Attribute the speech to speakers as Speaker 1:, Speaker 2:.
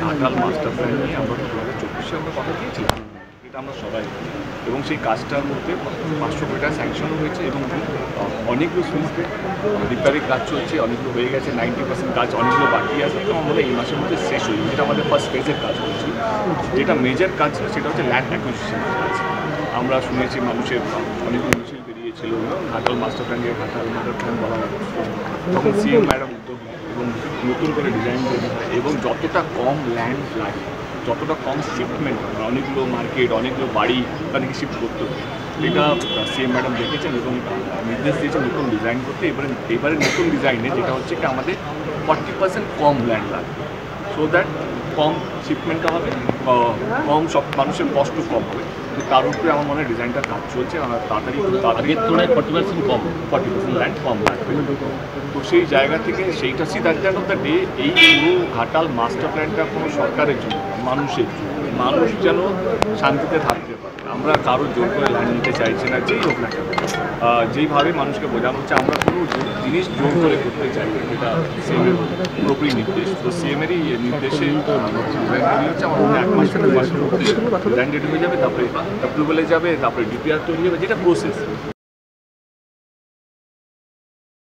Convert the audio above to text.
Speaker 1: Ghatal master plan নিয়ে আমরা 2024-এ আমরা কথা দিয়েছিলাম, এটা আমরা সবাই জানি। এবং সেই কাজটার মধ্যে 500 কোটি টাকা স্যাংশনও হয়েছে এবং অনেকগুলো সুইচে রিপেয়ারিং কাজ চলছে, অনেকগুলো হয়ে গেছে, 90% কাজ অনেকগুলো বাকি আছে এবং আমরা এই মাসের মধ্যে শেষ হয়ে যেটা আমাদের ফার্স্ট ফেজের কাজ করছি। যেটা মেজর কাজ সেটা হচ্ছে ল্যান্ড অ্যাকুইজিশনের কাজ। আমরা শুনেছি মানুষের অনেকগুলো মিছিল বেরিয়েছিল, ঘাটাল মাস্টার প্ল্যান দিয়ে ঘাটাল মাস্টার প্ল্যান বলা হয়, তখন সিএম ম্যাডাম উদ্যোগ এবং নতুন করে ডিজাইন তৈরি হয় এবং যতটা কম ল্যান্ড লাগে, যতটা কম শিফটমেন্ট হয়, অনেকগুলো মার্কেট, অনেকগুলো বাড়ি তাদেরকে শিফট করতে হবে, এটা সিএম ম্যাডাম দেখেছেন এবং নির্দেশ দিয়েছেন নতুন ডিজাইন করতে। এবারে নতুন ডিজাইনে যেটা হচ্ছে কি আমাদের 40% কম ল্যান্ড লাগবে, সো দ্যাট কম শিপমেন্টটা হবে, কম সব মানুষের কষ্ট কম হবে। তো তার উপরে আমার মনে হয় ডিজাইনটার কাজ চলছে, আমরা তাড়াতাড়ি তুলনায় 40% কম, 40% ল্যান্ড কম লাগবে। তো সেই জায়গা থেকে সেইটা সিদ্ধান্ত অফ দ্য ডে, এই পুরো ঘাটাল মাস্টার প্ল্যানটা কোনো সরকারের জন্য, মানুষের জন্য, মানুষ যেন শান্তিতে থাকতে পারে। আমরা কারোর জোর করে ল্যান্ড নিতে চাইছি না, যেই হোক না কেন। যেইভাবে মানুষকে বোঝানো হচ্ছে আমরা কোনো জিনিস জোর করে করতে চাই না, যেটা সিএমের পুরোপুরি নির্দেশ। তো সিএমেরই নির্দেশে ডিজাইন তৈরি হচ্ছে, আমার মনে হয় 1 মাস 2 মাসের মধ্যে ডিজাইন রেডি হয়ে যাবে, তারপরে অ্যাপ্রুভেলে যাবে, তারপরে ডিপিআর তৈরি হবে, যেটা প্রসেস।